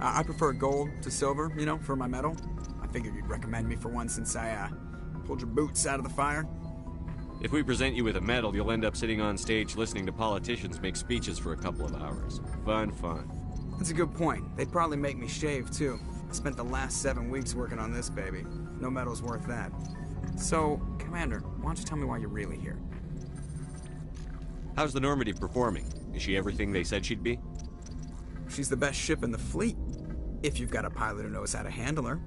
I prefer gold to silver, you know, for my medal. I figured you'd recommend me for one since I, pulled your boots out of the fire. If we present you with a medal, you'll end up sitting on stage listening to politicians make speeches for a couple of hours. Fun. That's a good point. They'd probably make me shave, too. I spent the last 7 weeks working on this baby. No medal's worth that. So, Commander, why don't you tell me why you're really here? How's the Normandy performing? Is she everything they said she'd be? She's the best ship in the fleet. If you've got a pilot who knows how to handle her.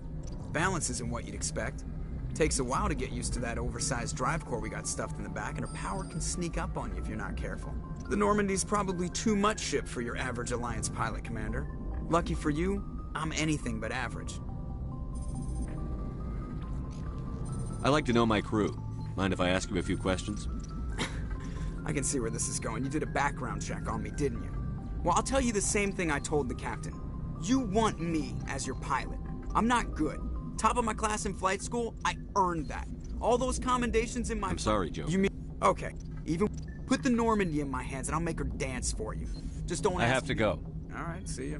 Balance isn't what you'd expect. Takes a while to get used to that oversized drive core we got stuffed in the back, and her power can sneak up on you if you're not careful. The Normandy's probably too much ship for your average Alliance pilot, Commander. Lucky for you, I'm anything but average. I like to know my crew. Mind if I ask you a few questions? I can see where this is going. You did a background check on me, didn't you? Well, I'll tell you the same thing I told the captain. You want me as your pilot. I'm not good. Top of my class in flight school, I earned that. All those commendations in my... I'm sorry, Joe. You mean... Okay. Even put the Normandy in my hands and I'll make her dance for you. Just don't ask I have to go. All right, see ya.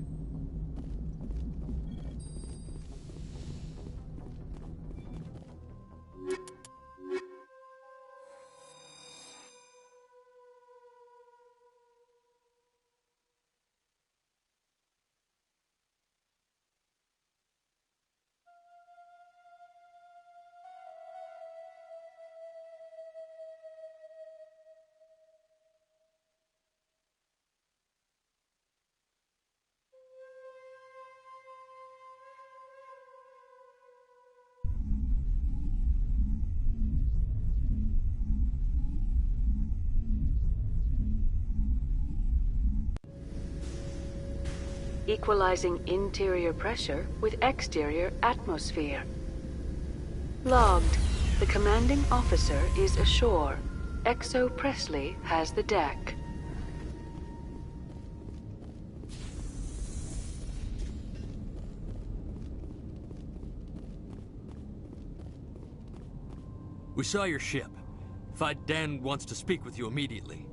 Equalizing interior pressure with exterior atmosphere. Logged. The commanding officer is ashore. Exo Presley has the deck. We saw your ship. Dan wants to speak with you immediately.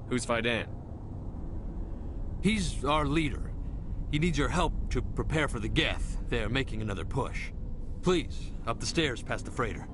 Who's Fidan? He's our leader. He needs your help to prepare for the Geth. They're making another push. Please, up the stairs past the freighter.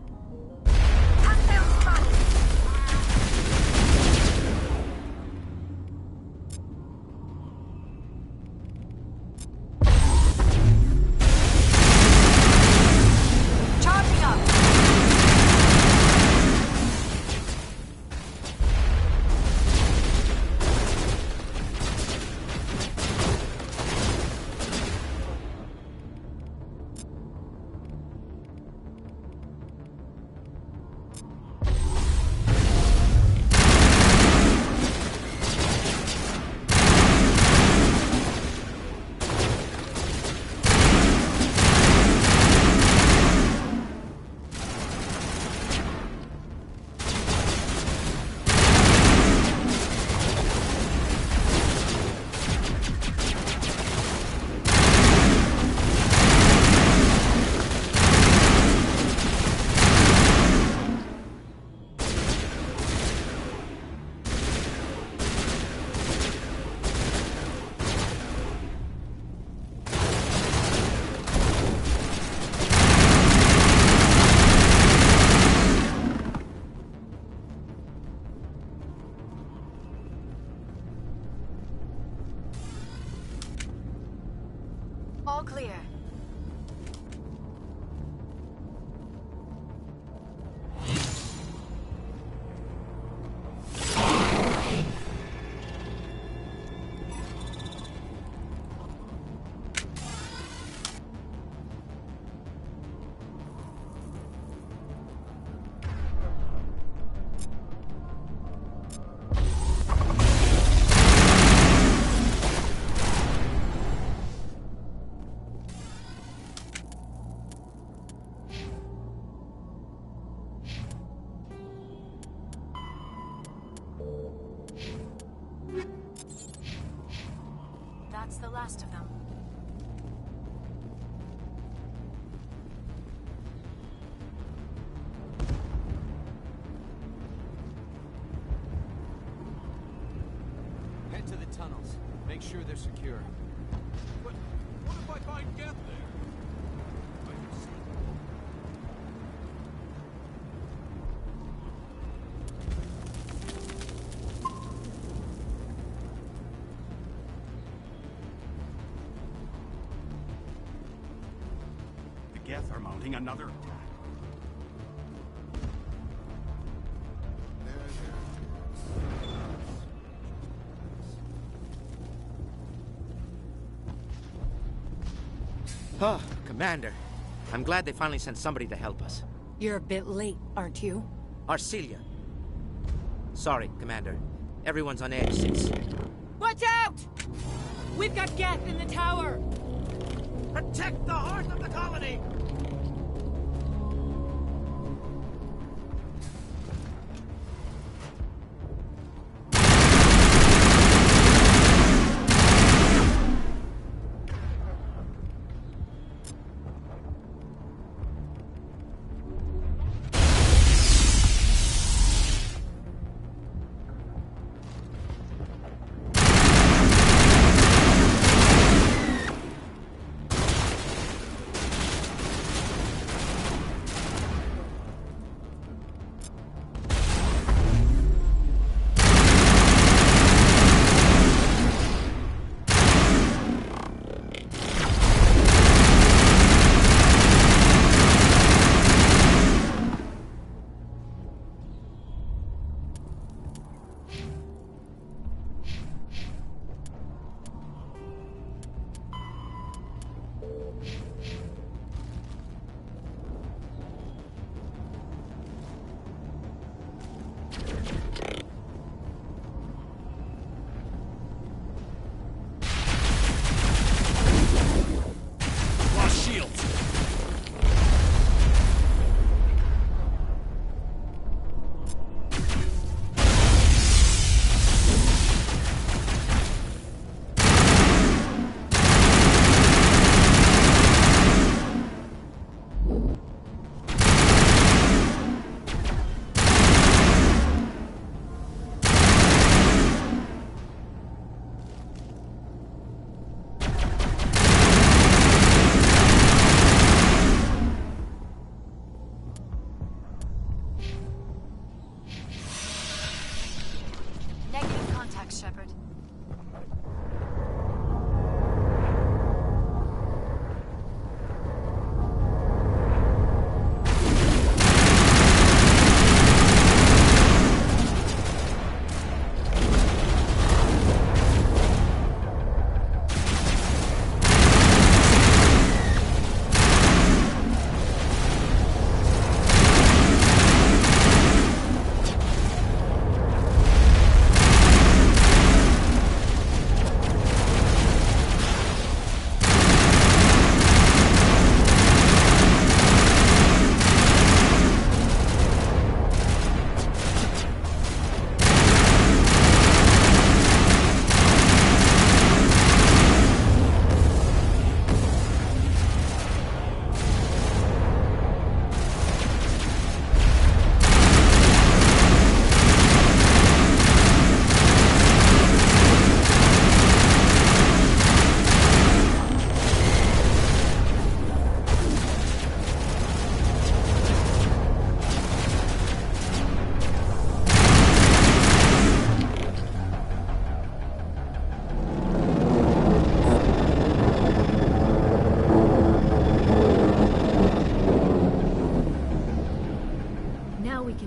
sure they're secure. But what if I find Geth there? I can see. The Geth are mounting another attack. Oh, Commander. I'm glad they finally sent somebody to help us. You're a bit late, aren't you? Arcelia. Sorry, Commander. Everyone's on edge since... Watch out! We've got Geth in the tower! Protect the heart of the colony! Shepard.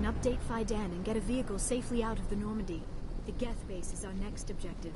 Update Faidan and get a vehicle safely out of the Normandy. The Geth base is our next objective.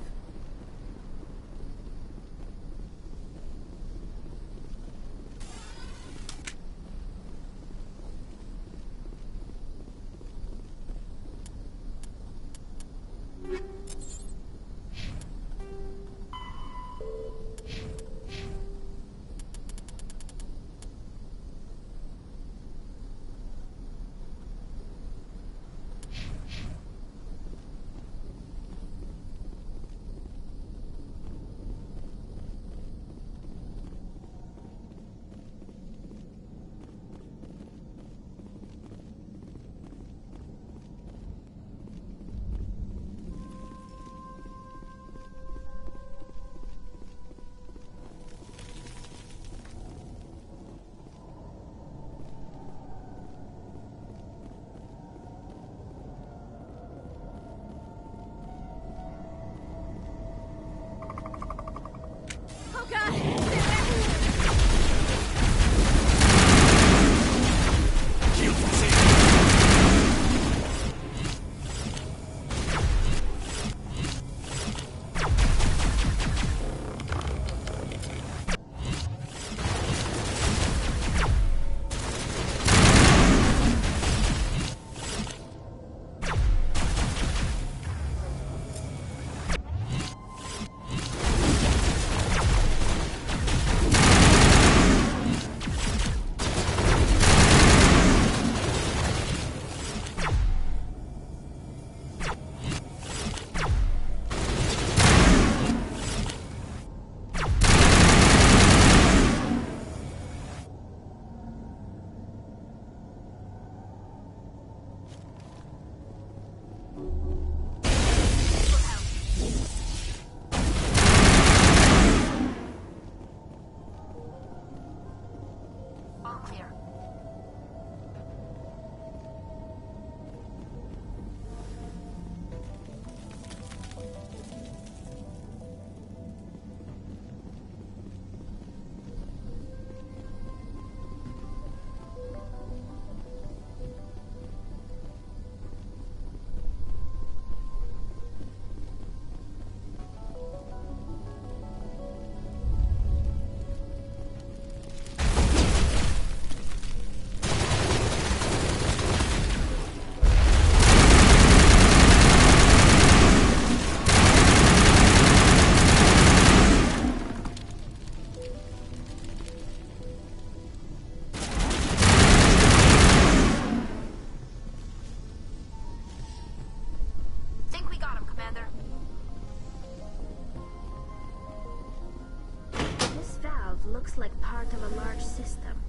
looks like part of a large system.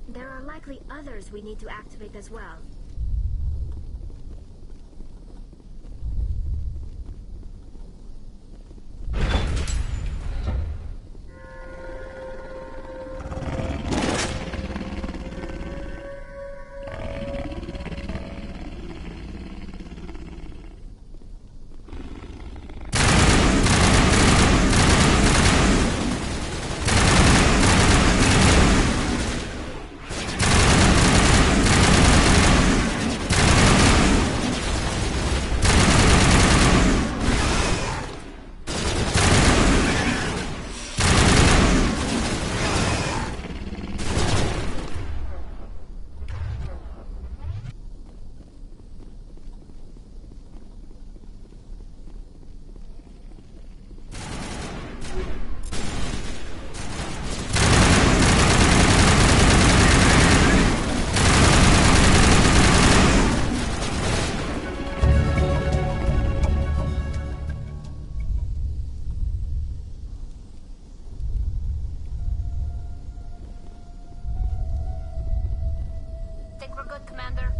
There are likely others we need to activate as well. Think we're good, Commander?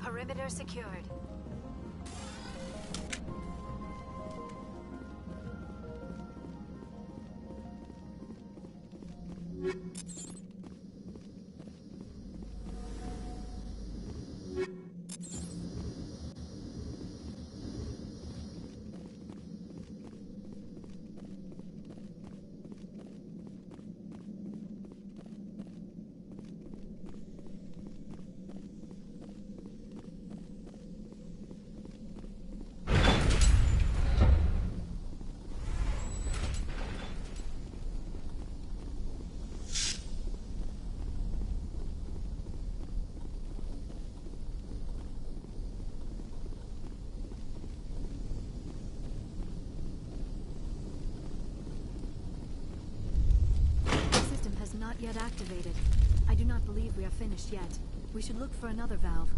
Perimeter secured. Not yet activated. I do not believe we are finished yet. We should look for another valve.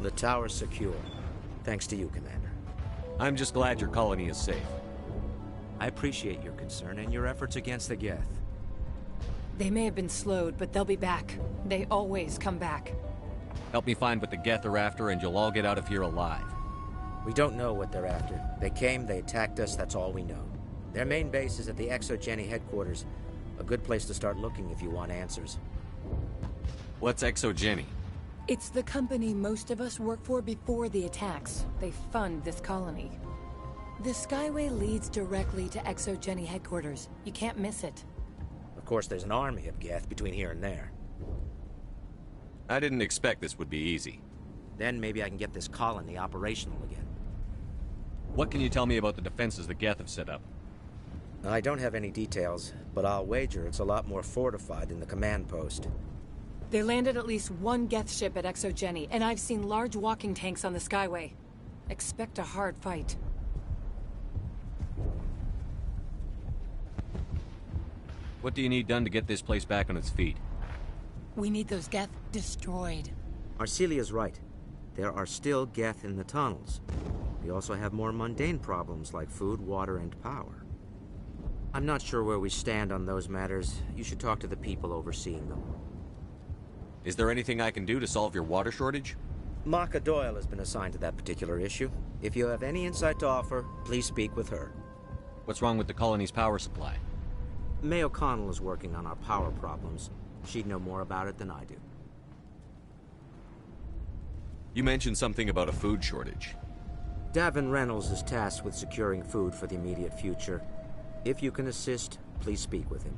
The tower's secure. Thanks to you, Commander. I'm just glad your colony is safe. I appreciate your concern and your efforts against the Geth. They may have been slowed, but they'll be back. They always come back. Help me find what the Geth are after, and you'll all get out of here alive. We don't know what they're after. They came, they attacked us, that's all we know. Their main base is at the ExoGeni headquarters. A good place to start looking if you want answers. What's ExoGeni? It's the company most of us work for before the attacks. They fund this colony. The Skyway leads directly to ExoGeni headquarters. You can't miss it. Of course, there's an army of Geth between here and there. I didn't expect this would be easy. Then maybe I can get this colony operational again. What can you tell me about the defenses the Geth have set up? I don't have any details, but I'll wager it's a lot more fortified than the command post. They landed at least one Geth ship at ExoGeni, and I've seen large walking tanks on the Skyway. Expect a hard fight. What do you need done to get this place back on its feet? We need those Geth destroyed. Arcelia's right. There are still Geth in the tunnels. We also have more mundane problems like food, water, and power. I'm not sure where we stand on those matters. You should talk to the people overseeing them. Is there anything I can do to solve your water shortage? Maka Doyle has been assigned to that particular issue. If you have any insight to offer, please speak with her. What's wrong with the colony's power supply? May O'Connell is working on our power problems. She'd know more about it than I do. You mentioned something about a food shortage. Davin Reynolds is tasked with securing food for the immediate future. If you can assist, please speak with him.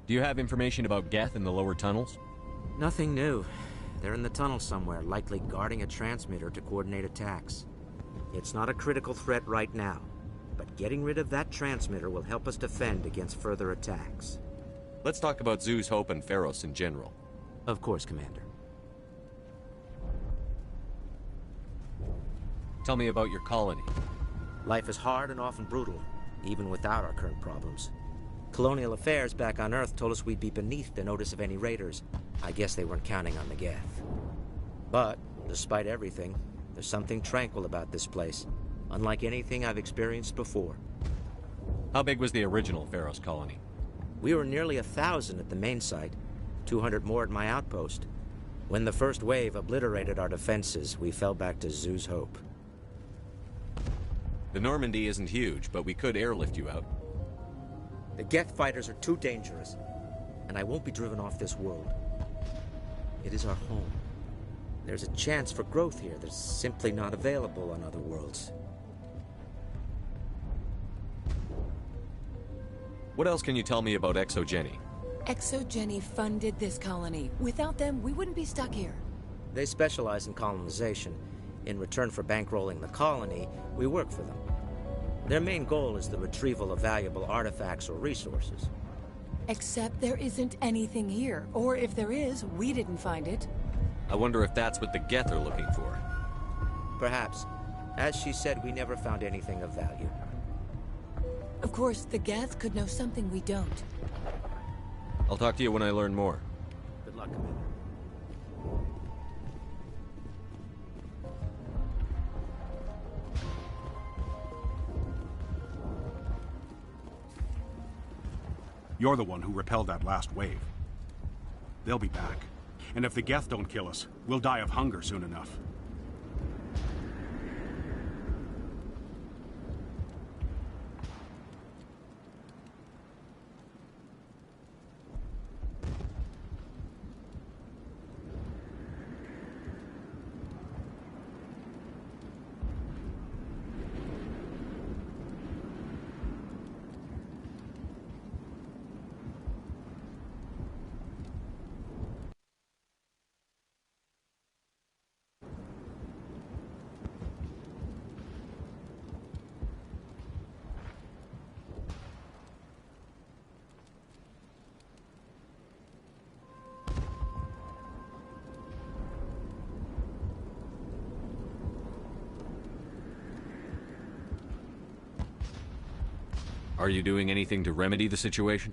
Do you have information about Geth in the lower tunnels? Nothing new. They're in the tunnel somewhere, likely guarding a transmitter to coordinate attacks. It's not a critical threat right now, but getting rid of that transmitter will help us defend against further attacks. Let's talk about Zhu's Hope and Pharos in general. Of course, Commander. Tell me about your colony. Life is hard and often brutal, even without our current problems. Colonial Affairs back on Earth told us we'd be beneath the notice of any raiders. I guess they weren't counting on the Geth. But, despite everything, there's something tranquil about this place, unlike anything I've experienced before. How big was the original Pharos colony? We were nearly 1,000 at the main site, 200 more at my outpost. When the first wave obliterated our defenses, we fell back to Zhu's Hope. The Normandy isn't huge, but we could airlift you out. The Geth fighters are too dangerous, and I won't be driven off this world. It is our home. There's a chance for growth here that's simply not available on other worlds. What else can you tell me about ExoGeni? ExoGeni funded this colony. Without them, we wouldn't be stuck here. They specialize in colonization. In return for bankrolling the colony, we work for them. Their main goal is the retrieval of valuable artifacts or resources. Except there isn't anything here. Or if there is, we didn't find it. I wonder if that's what the Geth are looking for. Perhaps. As she said, we never found anything of value. Of course, the Geth could know something we don't. I'll talk to you when I learn more. Good luck, Commander. You're the one who repelled that last wave. They'll be back. And if the Geth don't kill us, we'll die of hunger soon enough. Are you doing anything to remedy the situation?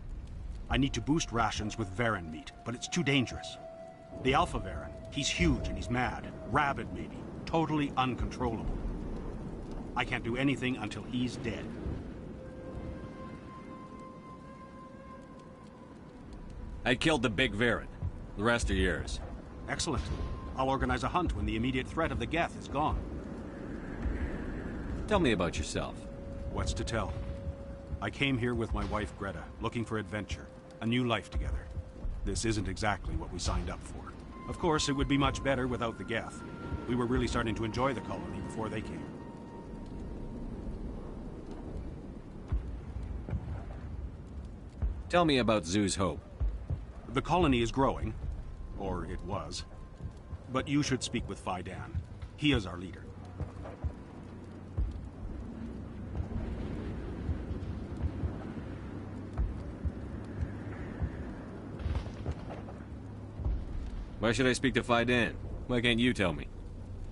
I need to boost rations with Varen meat, but it's too dangerous. The Alpha Baron. He's huge and he's mad. Rabid, maybe. Totally uncontrollable. I can't do anything until he's dead. I killed the big Varen. The rest are yours. Excellent. I'll organize a hunt when the immediate threat of the Geth is gone. Tell me about yourself. What's to tell? I came here with my wife Greta, looking for adventure, a new life together. This isn't exactly what we signed up for. Of course, it would be much better without the Geth. We were really starting to enjoy the colony before they came. Tell me about Zhu's Hope. The colony is growing, or it was. But you should speak with Faidan. He is our leader. Why should I speak to Faidan? Why can't you tell me?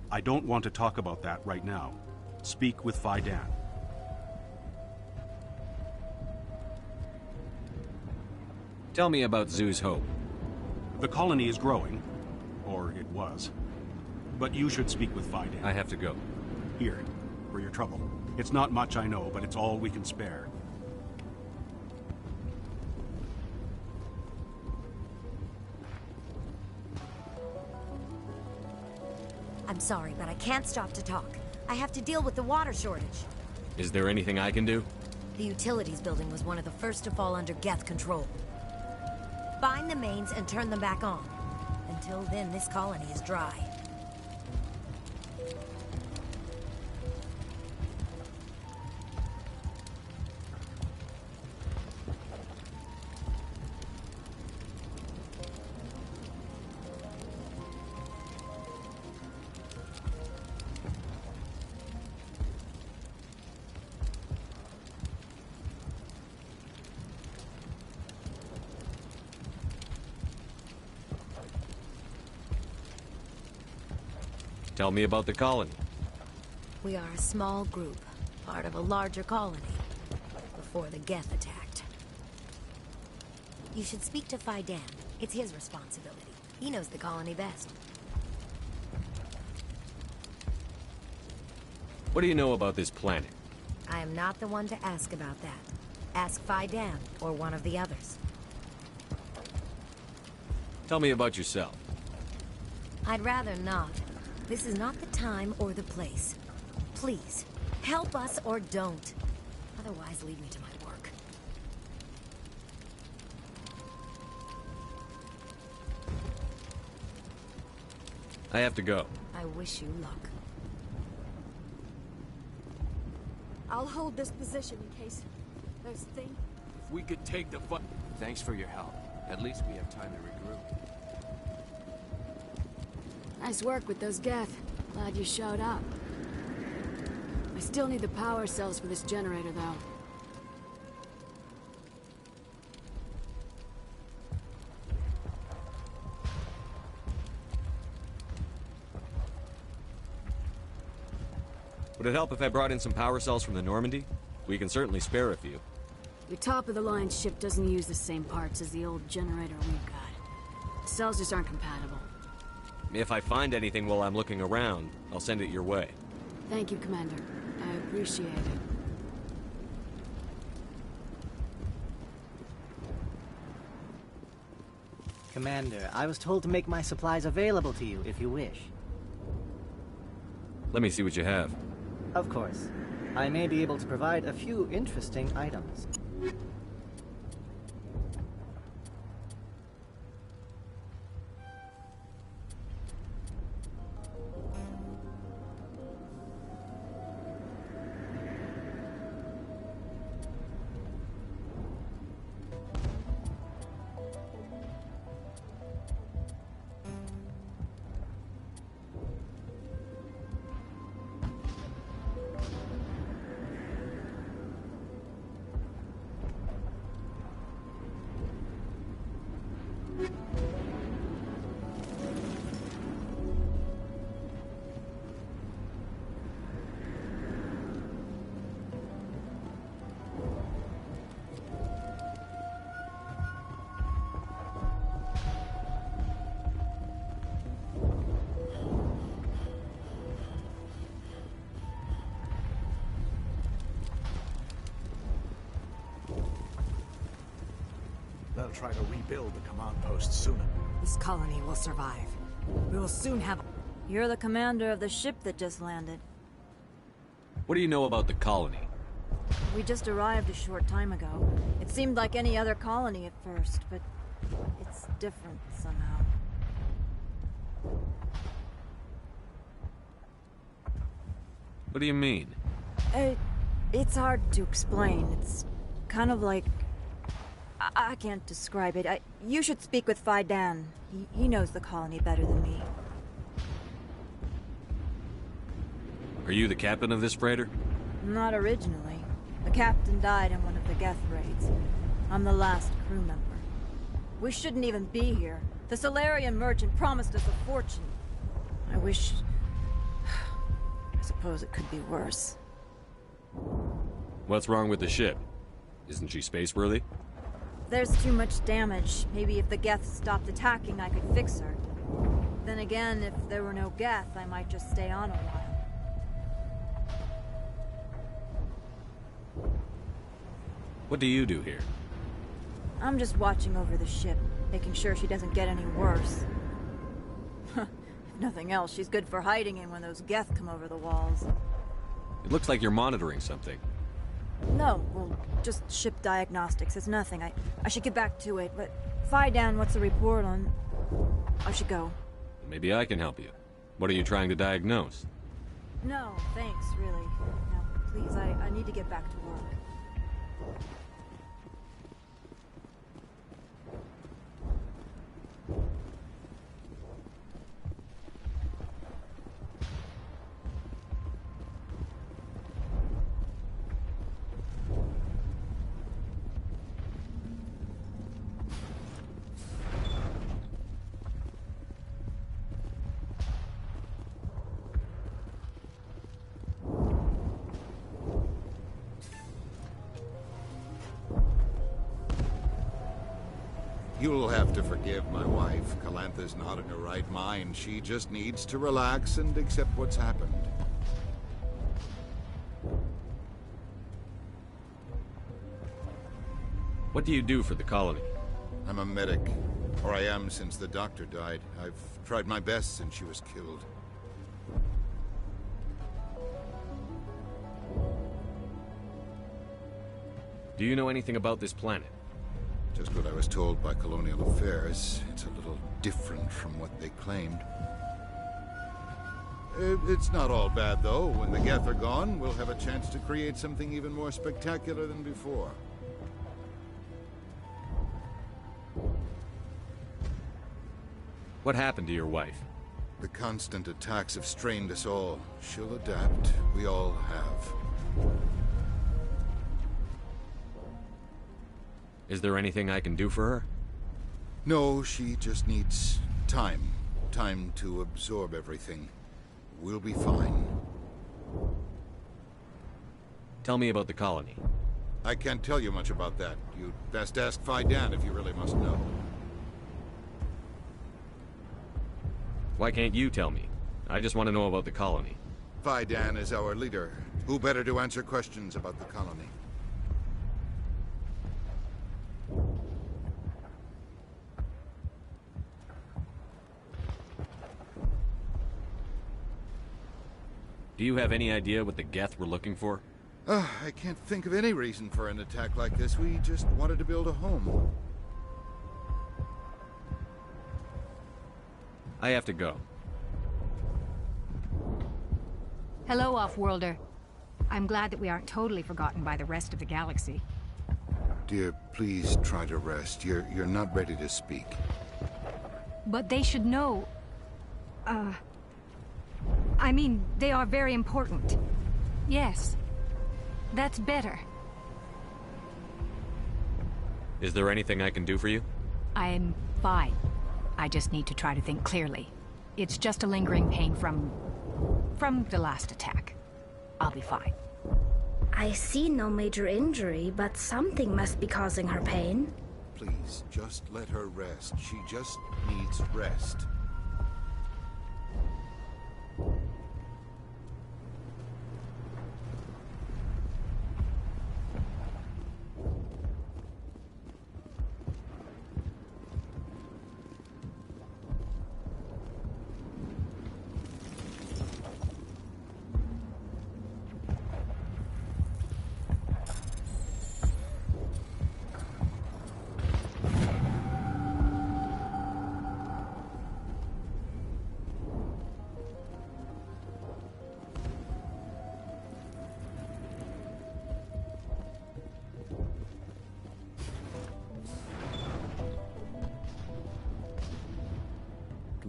I don't want to talk about that right now. Speak with Faidan. Tell me about Zhu's Hope. The colony is growing, or it was. But you should speak with Faidan. I have to go. Here, for your trouble. It's not much, I know, but it's all we can spare. I'm sorry, but I can't stop to talk. I have to deal with the water shortage. Is there anything I can do? The utilities building was one of the first to fall under Geth control. Find the mains and turn them back on. Until then, this colony is dry. Tell me about the colony. We are a small group, part of a larger colony, before the Geth attacked. You should speak to Faidan. It's his responsibility. He knows the colony best. What do you know about this planet? I am not the one to ask about that. Ask Faidan, or one of the others. Tell me about yourself. I'd rather not. This is not the time or the place. Please, help us or don't. Otherwise, leave me to my work. I have to go. I wish you luck. I'll hold this position in case those things... If we could take the fight... Thanks for your help. At least we have time to regroup. Nice work with those Geth. Glad you showed up. I still need the power cells for this generator, though. Would it help if I brought in some power cells from the Normandy? We can certainly spare a few. Your top-of-the-line ship doesn't use the same parts as the old generator we've got. The cells just aren't compatible. If I find anything while I'm looking around, I'll send it your way. Thank you, Commander. I appreciate it. Commander, I was told to make my supplies available to you if you wish. Let me see what you have. Of course. I may be able to provide a few interesting items. try to rebuild the command post sooner. This colony will survive. We will soon have... You're the commander of the ship that just landed. What do you know about the colony? We just arrived a short time ago. It seemed like any other colony at first, but it's different somehow. What do you mean? It's hard to explain. It's kind of like... I can't describe it. You should speak with Faidan. He knows the colony better than me. Are you the captain of this freighter? Not originally. The captain died in one of the Geth raids. I'm the last crew member. We shouldn't even be here. The Solarian merchant promised us a fortune. I wish... I suppose it could be worse. What's wrong with the ship? Isn't she space-worthy? There's too much damage. Maybe if the Geth stopped attacking, I could fix her. Then again, if there were no Geth, I might just stay on a while. What do you do here? I'm just watching over the ship, making sure she doesn't get any worse. If nothing else, she's good for hiding in when those Geth come over the walls. It looks like you're monitoring something. No, well, just ship diagnostics. It's nothing. I should get back to it, but Faidan, what's the report on... I should go. Maybe I can help you. What are you trying to diagnose? No, thanks, really. Now, please, I need to get back to work. You'll have to forgive my wife. Calantha's not in her right mind. She just needs to relax and accept what's happened. What do you do for the colony? I'm a medic. Or I am since the doctor died. I've tried my best since she was killed. Do you know anything about this planet? Just what I was told by Colonial Affairs. It's a little different from what they claimed. It's not all bad, though. When the Geth are gone, we'll have a chance to create something even more spectacular than before. What happened to your wife? The constant attacks have strained us all. She'll adapt. We all have. Is there anything I can do for her? No, she just needs time. Time to absorb everything. We'll be fine. Tell me about the colony. I can't tell you much about that. You'd best ask Faidan if you really must know. Why can't you tell me? I just want to know about the colony. Faidan is our leader. Who better to answer questions about the colony? Do you have any idea what the Geth were looking for? I can't think of any reason for an attack like this. We just wanted to build a home. I have to go. Hello, Offworlder. I'm glad that we aren't totally forgotten by the rest of the galaxy. Dear, please try to rest. You're not ready to speak. But they should know... I mean, they are very important. Yes. That's better. Is there anything I can do for you? I'm fine. I just need to try to think clearly. It's just a lingering pain from the last attack. I'll be fine. I see no major injury, but something must be causing her pain. Please, just let her rest. She just needs rest.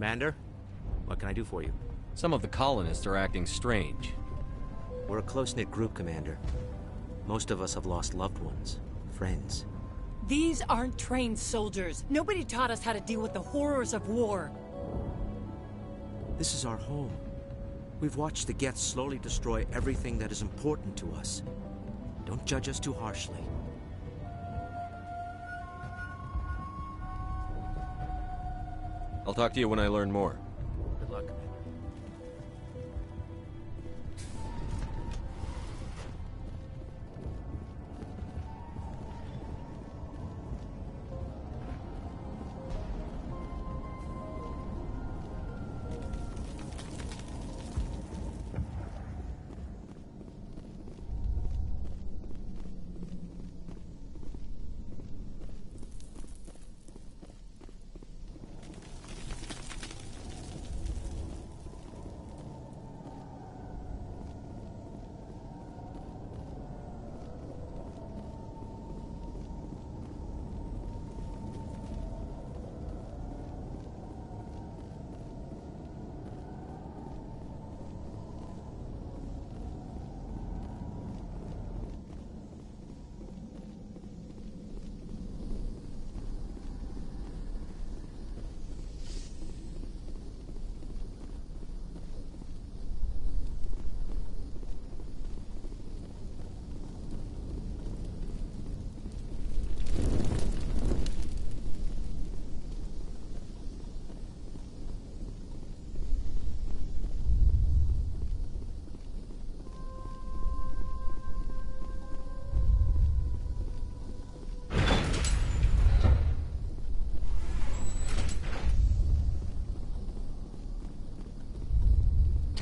Commander, what can I do for you? Some of the colonists are acting strange. We're a close-knit group, Commander. Most of us have lost loved ones, friends. These aren't trained soldiers. Nobody taught us how to deal with the horrors of war. This is our home. We've watched the Geth slowly destroy everything that is important to us. Don't judge us too harshly. I'll talk to you when I learn more. Good luck, Commander.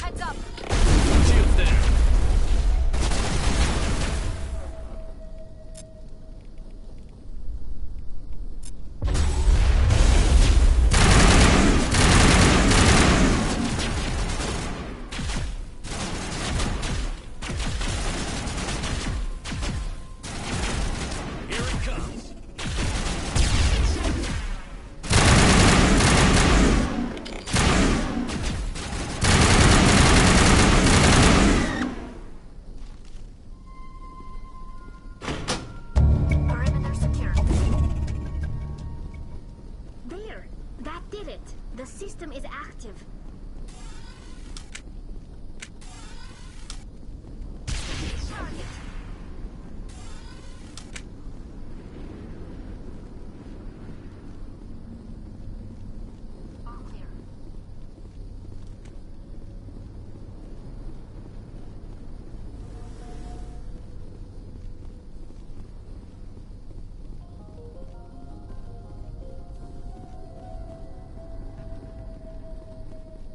Heads up! Shields there. Here it comes. Perimeter secure. There! That did it! The system is active. Target. All clear.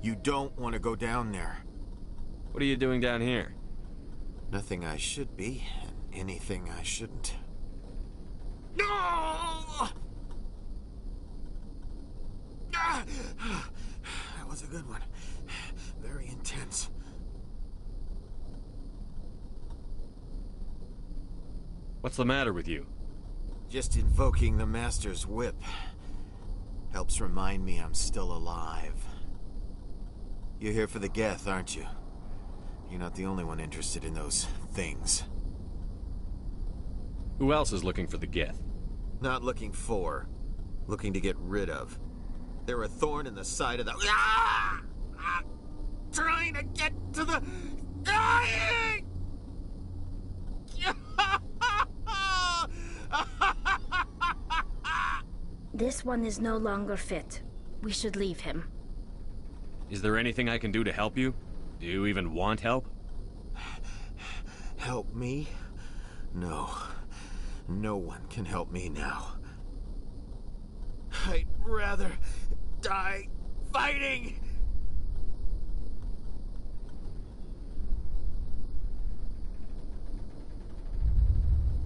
You don't want to go down there. What are you doing down here? Nothing I should be, and anything I shouldn't. No! Ah! That was a good one. Very intense. What's the matter with you? Just invoking the Master's whip helps remind me I'm still alive. You're here for the Geth, aren't you? You're not the only one interested in those things. Who else is looking for the Geth? Not looking for, looking to get rid of. They're a thorn in the side of the... Ah! Ah! Trying to get to the... Dying! This one is no longer fit. We should leave him. Is there anything I can do to help you? Do you even want help? Help me? No. No one can help me now. I'd rather die fighting!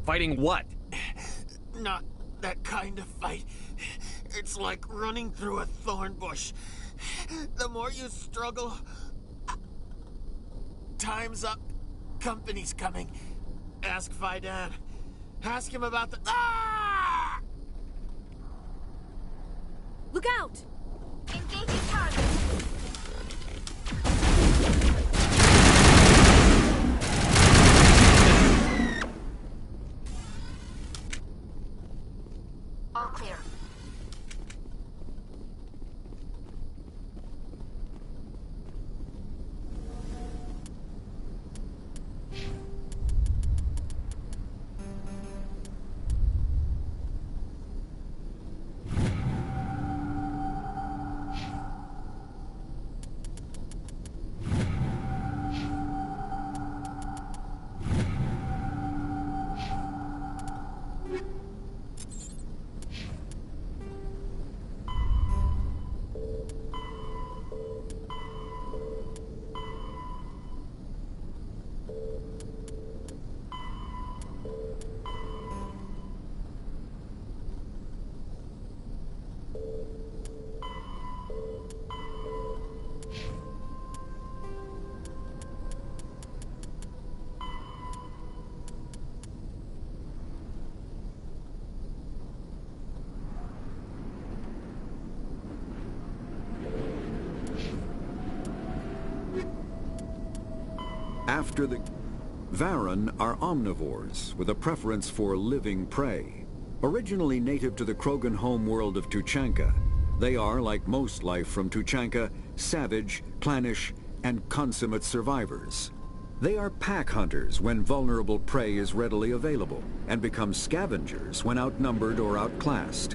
Fighting what? Not that kind of fight. It's like running through a thorn bush. The more you struggle... Time's up. Company's coming. Ask Faidan. Ask him about the... Ah! Look out! Engaging target. After the... Varren are omnivores, with a preference for living prey. Originally native to the Krogan homeworld of Tuchanka, they are, like most life from Tuchanka, savage, clannish, and consummate survivors. They are pack hunters when vulnerable prey is readily available, and become scavengers when outnumbered or outclassed.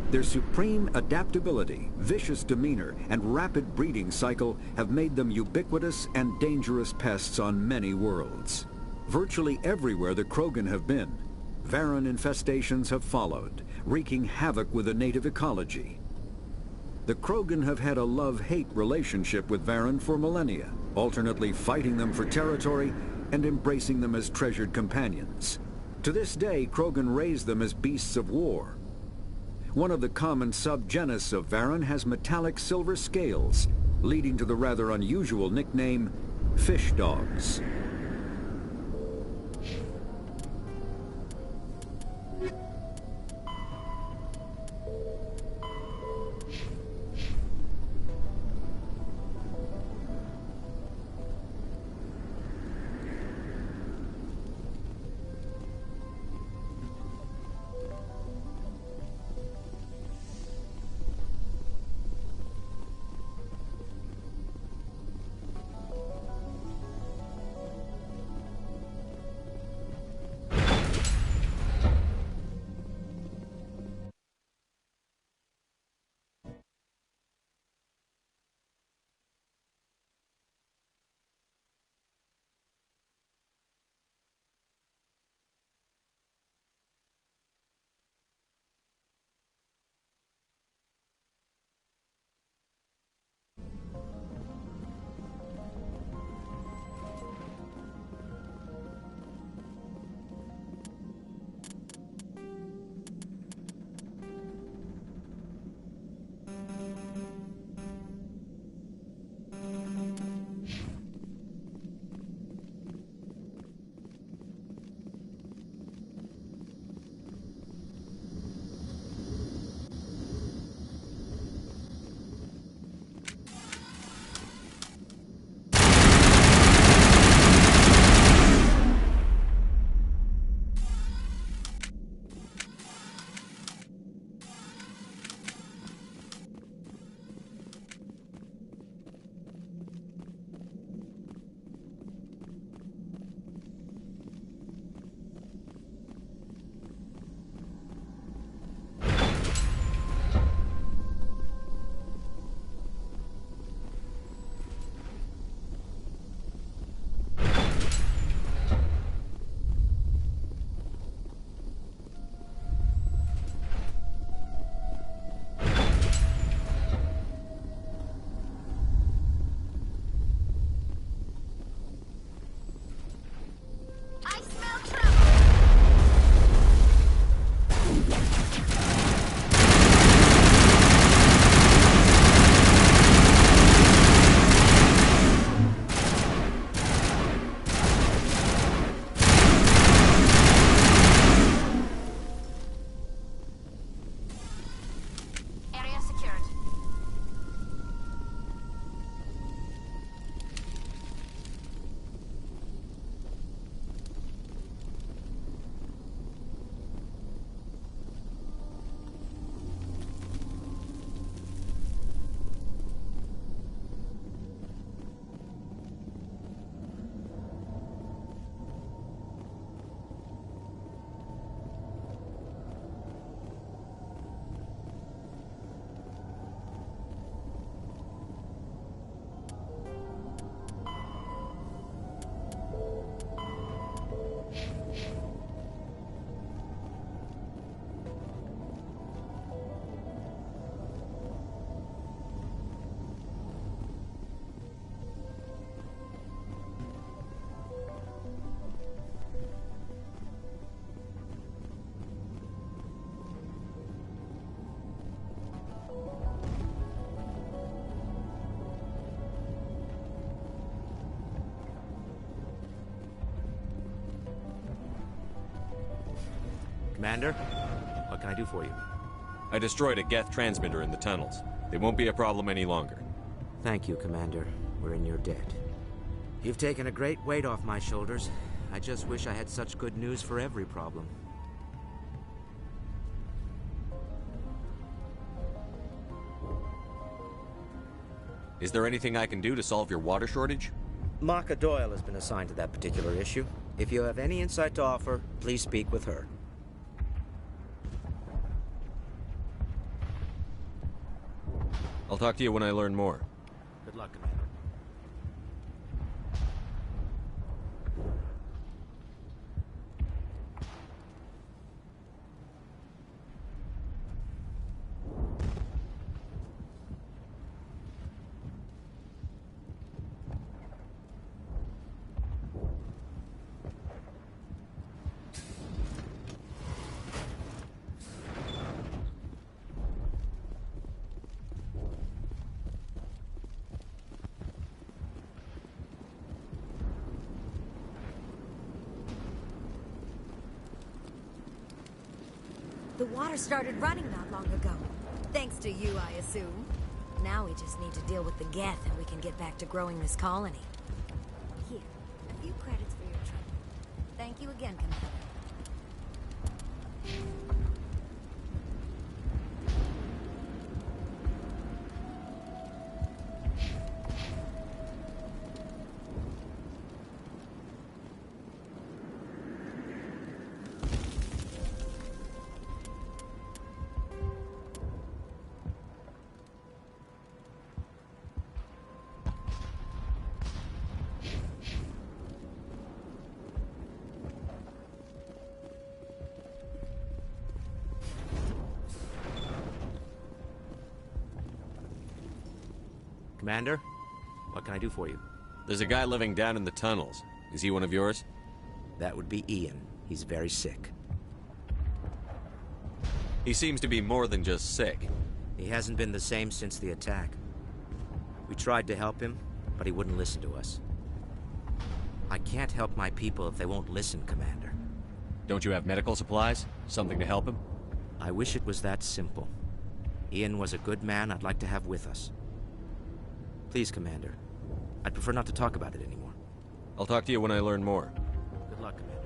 Their supreme adaptability, vicious demeanor, and rapid breeding cycle have made them ubiquitous and dangerous pests on many worlds. Virtually everywhere the Krogan have been, Varren infestations have followed, wreaking havoc with the native ecology. The Krogan have had a love-hate relationship with Varren for millennia, alternately fighting them for territory and embracing them as treasured companions. To this day, Krogan raise them as beasts of war. One of the common subgenus of Varren has metallic silver scales, leading to the rather unusual nickname, fish dogs. Commander, what can I do for you? I destroyed a Geth transmitter in the tunnels. They won't be a problem any longer. Thank you, Commander. We're in your debt. You've taken a great weight off my shoulders. I just wish I had such good news for every problem. Is there anything I can do to solve your water shortage? Maka Doyle has been assigned to that particular issue. If you have any insight to offer, please speak with her. I'll talk to you when I learn more. Good luck, Commander. The water started running not long ago. Thanks to you, I assume. Now we just need to deal with the Geth and we can get back to growing this colony. Here, a few credits for your trouble. Thank you again, Commander. Commander, what can I do for you? There's a guy living down in the tunnels. Is he one of yours? That would be Ian. He's very sick. He seems to be more than just sick. He hasn't been the same since the attack. We tried to help him, but he wouldn't listen to us. I can't help my people if they won't listen, Commander. Don't you have medical supplies? Something to help him? I wish it was that simple. Ian was a good man I'd like to have with us. Please, Commander. I'd prefer not to talk about it anymore. I'll talk to you when I learn more. Good luck, Commander.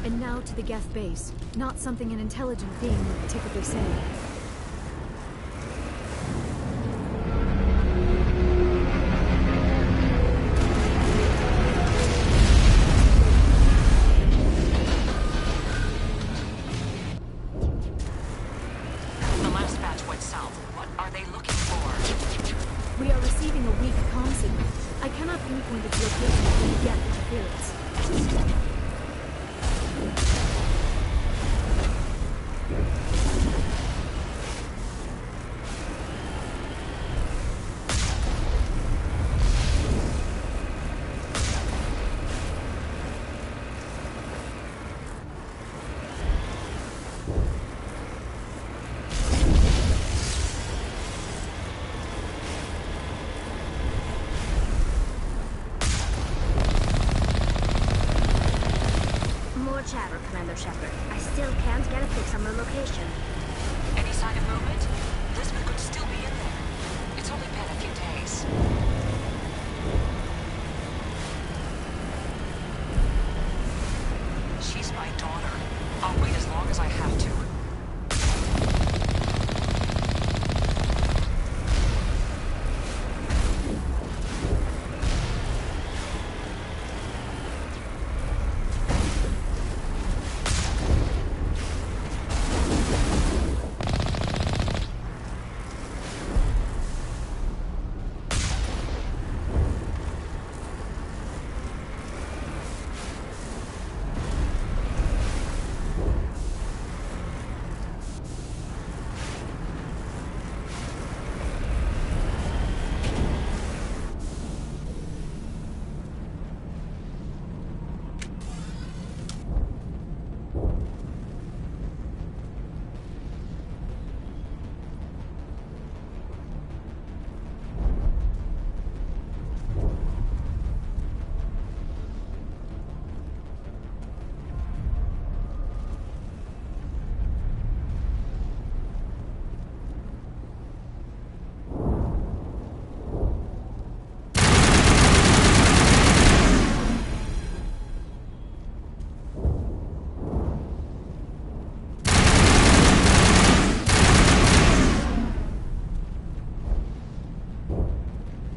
And now to the Geth base. Not something an intelligent being would typically say. The last batch went south. What are they looking for? We are receiving a weak comm signal. I cannot pinpoint its location from the Geth interference. More chatter, Commander Shepard. I still can't get a fix on the location. Any sign of movement? Lisbeth could still be in there. It's only been a few days. She's my daughter. I'll wait as long as I have to.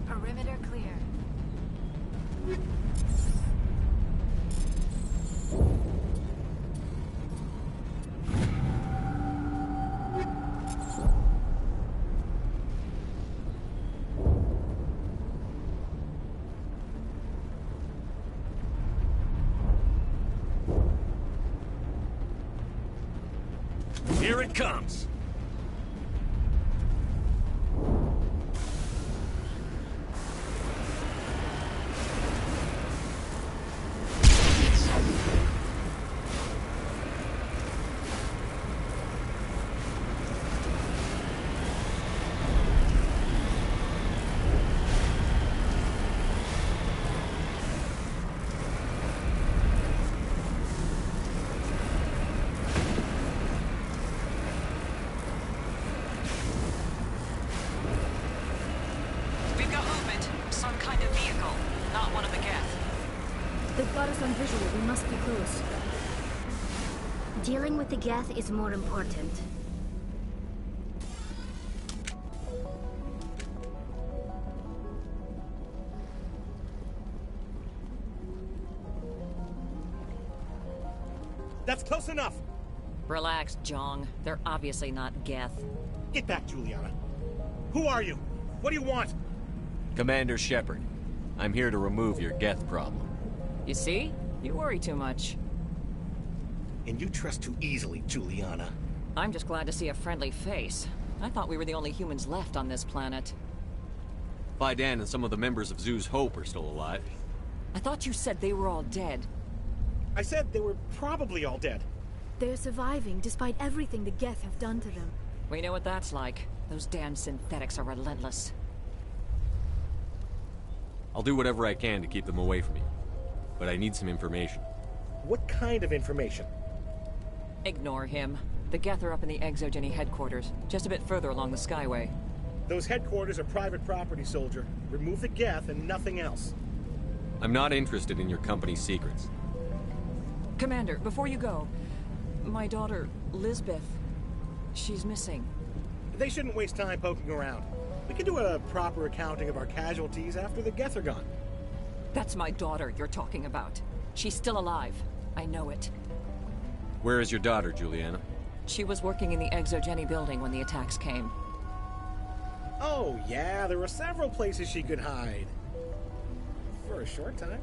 Perimeter clear. Here it comes. We've got movement. Some kind of vehicle. Not one of the Geth. They've got us on visual. We must be close. Dealing with the Geth is more important. That's close enough. Relax, Jong. They're obviously not Geth. Get back, Juliana. Who are you? What do you want? Commander Shepard, I'm here to remove your Geth problem. You see? You worry too much. And you trust too easily, Juliana. I'm just glad to see a friendly face. I thought we were the only humans left on this planet. Faidan and some of the members of Zoo's Hope are still alive. I thought you said they were all dead. I said they were probably all dead. They're surviving despite everything the Geth have done to them. We know what that's like. Those damn synthetics are relentless. I'll do whatever I can to keep them away from me. But I need some information. What kind of information? Ignore him. The Geth are up in the Exogeny headquarters, just a bit further along the Skyway. Those headquarters are private property, soldier. Remove the Geth and nothing else. I'm not interested in your company's secrets. Commander, before you go, my daughter, Lisbeth, she's missing. They shouldn't waste time poking around. We can do a proper accounting of our casualties after the Geth are gone. That's my daughter you're talking about. She's still alive. I know it. Where is your daughter, Juliana? She was working in the ExoGeni building when the attacks came. Oh, yeah, there were several places she could hide. For a short time.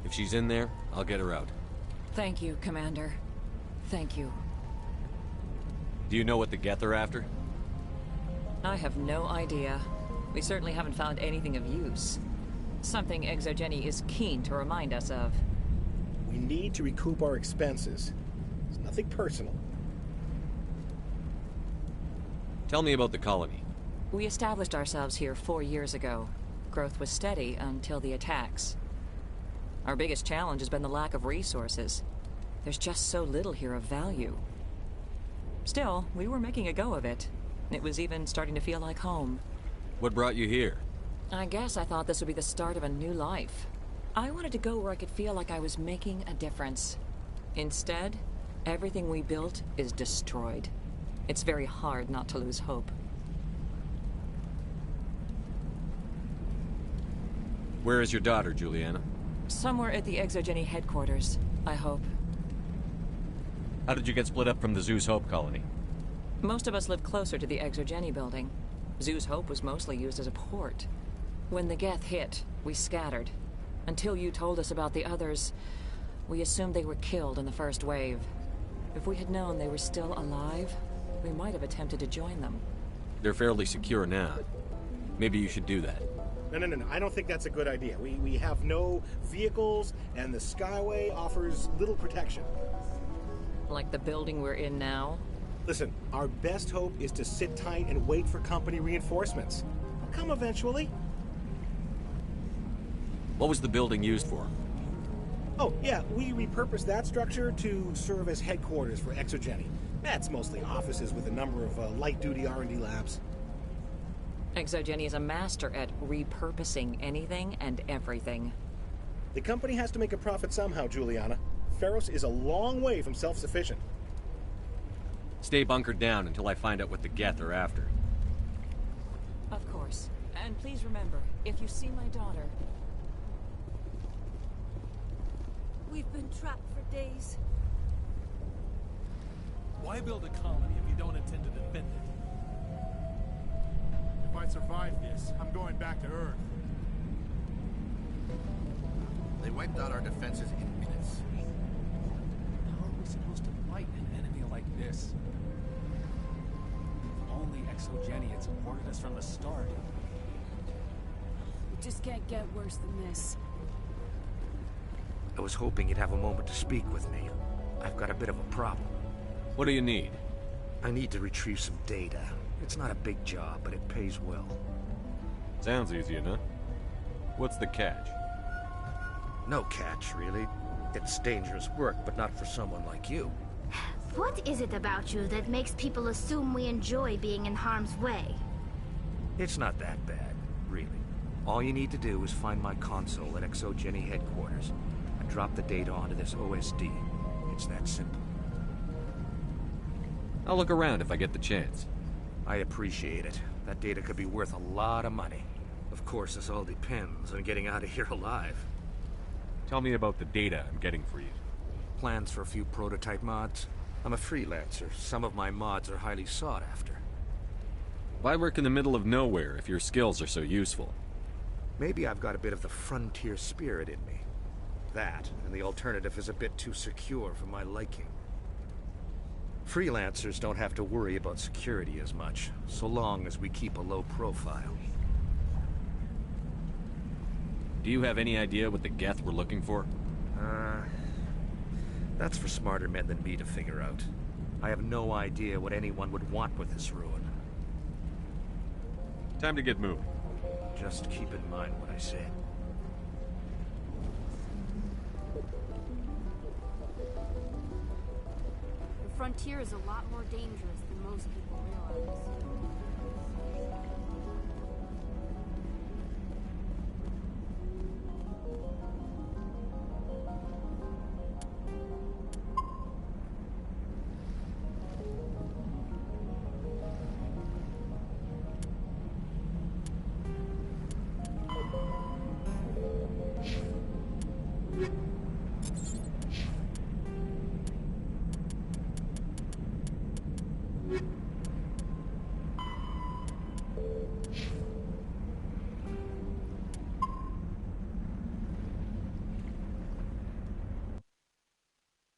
If she's in there, I'll get her out. Thank you, Commander. Thank you. Do you know what the Geth are after? I have no idea. We certainly haven't found anything of use. Something ExoGeni is keen to remind us of. We need to recoup our expenses. It's nothing personal. Tell me about the colony. We established ourselves here 4 years ago. Growth was steady until the attacks. Our biggest challenge has been the lack of resources. There's just so little here of value. Still, we were making a go of it. It was even starting to feel like home. What brought you here? I guess I thought this would be the start of a new life. I wanted to go where I could feel like I was making a difference. Instead, everything we built is destroyed. It's very hard not to lose hope. Where is your daughter, Juliana? Somewhere at the ExoGeni headquarters, I hope. How did you get split up from the Zeus Hope colony? Most of us lived closer to the ExoGeni building. Zeus Hope was mostly used as a port. When the Geth hit, we scattered. Until you told us about the others, we assumed they were killed in the first wave. If we had known they were still alive, we might have attempted to join them. They're fairly secure now. Maybe you should do that. No. I don't think that's a good idea. We have no vehicles, and the Skyway offers little protection. Like the building we're in now? Listen, our best hope is to sit tight and wait for company reinforcements. They'll come eventually. What was the building used for? Oh, yeah, we repurposed that structure to serve as headquarters for ExoGeni. That's mostly offices with a number of light-duty R&D labs. ExoGeni is a master at repurposing anything and everything. The company has to make a profit somehow, Juliana. Feros is a long way from self-sufficient. Stay bunkered down until I find out what the Geth are after. Of course. And please remember, if you see my daughter... We've been trapped for days. Why build a colony if you don't intend to defend it? If I survive this, I'm going back to Earth. They wiped out our defenses in minutes. How are we supposed to fight an enemy like this? If only ExoGeni had supported us from the start. It just can't get worse than this. I was hoping you'd have a moment to speak with me. I've got a bit of a problem. What do you need? I need to retrieve some data. It's not a big job, but it pays well. Sounds easy enough. What's the catch? No catch, really. It's dangerous work, but not for someone like you. What is it about you that makes people assume we enjoy being in harm's way? It's not that bad, really. All you need to do is find my console at ExoGeni headquarters and drop the data onto this OSD. It's that simple. I'll look around if I get the chance. I appreciate it. That data could be worth a lot of money. Of course, this all depends on getting out of here alive. Tell me about the data I'm getting for you. Plans for a few prototype mods? I'm a freelancer. Some of my mods are highly sought after. Why work in the middle of nowhere if your skills are so useful? Maybe I've got a bit of the frontier spirit in me. That, and the alternative is a bit too secure for my liking. Freelancers don't have to worry about security as much, so long as we keep a low profile. Do you have any idea what the Geth were looking for? That's for smarter men than me to figure out. I have no idea what anyone would want with this ruin. Time to get moving. Just keep in mind what I said. The frontier is a lot more dangerous than most people realize.